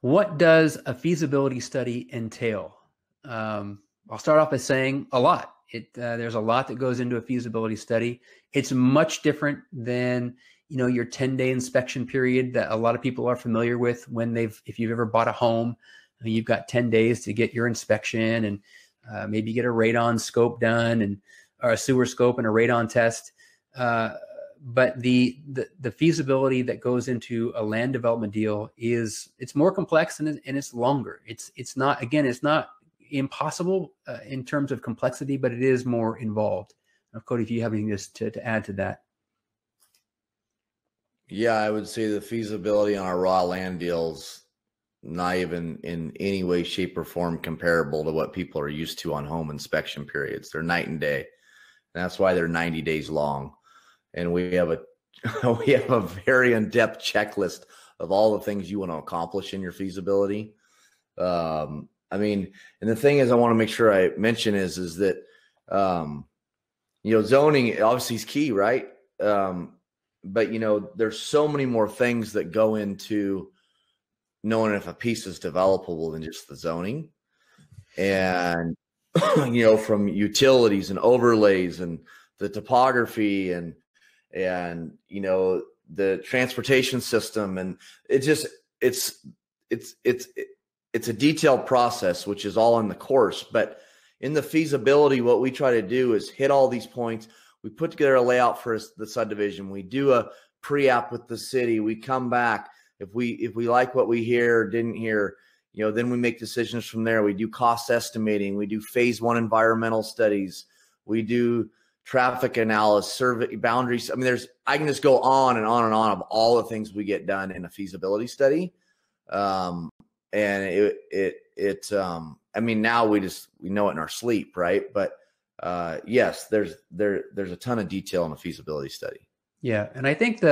What does a feasibility study entail? I'll start off by saying a lot. There's a lot that goes into a feasibility study. It's much different than your 10-day inspection period that a lot of people are familiar with if you've ever bought a home. You've got 10 days to get your inspection and maybe get a radon scope done or a sewer scope and a radon test. But the feasibility that goes into a land development deal it's more complex and it's longer. It's not impossible in terms of complexity, but it is more involved. Cody, if you have anything to add to that. Yeah, I would say the feasibility on our raw land deals, not even in any way, shape, or form comparable to what people are used to on home inspection periods. They're night and day. And that's why they're 90 days long. And we have a very in-depth checklist of all the things you want to accomplish in your feasibility. And the thing is, I want to make sure I mention is that, zoning obviously is key, right? But there's so many more things that go into knowing if a piece is developable than just the zoning. And, from utilities and overlays and the topography and the transportation system. And it's a detailed process, which is all in the course. But in the feasibility, what we try to do is hit all these points. We put together a layout for the subdivision. We do a pre-app with the city. We come back. If we like what we hear or didn't hear, then we make decisions from there. We do cost estimating. We do phase 1 environmental studies. We do traffic analysis, survey boundaries. I can just go on and on and on of all the things we get done in a feasibility study. And now we know it in our sleep, right? But yes, there's a ton of detail in a feasibility study. Yeah. And I think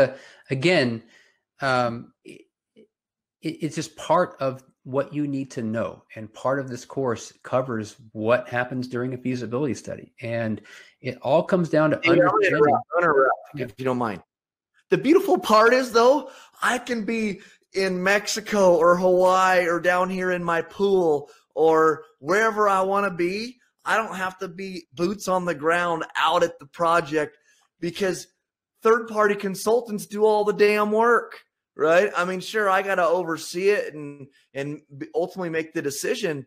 it's just part of what you need to know. And part of this course covers what happens during a feasibility study. And it all comes down to understanding. If you don't mind. The beautiful part is, though, I can be in Mexico or Hawaii or down here in my pool or wherever I want to be. I don't have to be boots on the ground out at the project because third-party consultants do all the damn work, right? Sure, I got to oversee it and ultimately make the decision,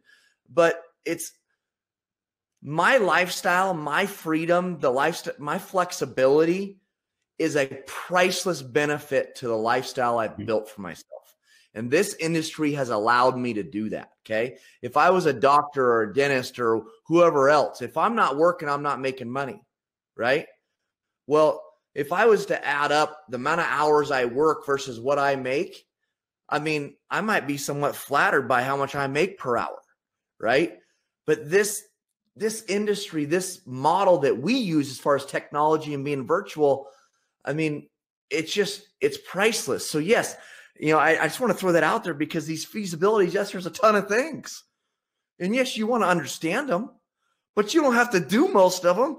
but it's my lifestyle, my freedom, my flexibility is a priceless benefit to the lifestyle I've built for myself. And this industry has allowed me to do that, okay? If I was a doctor or a dentist or whoever else, if I'm not working, I'm not making money, right? Well, if I was to add up the amount of hours I work versus what I make, I might be somewhat flattered by how much I make per hour, right? But this industry, this model that we use as far as technology and being virtual, it's priceless. So yes, I just want to throw that out there because these feasibilities, yes, there's a ton of things. And yes, you want to understand them, but you don't have to do most of them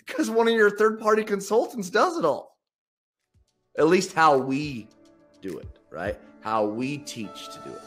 because one of your third-party consultants does it all. At least how we do it, right? How we teach to do it.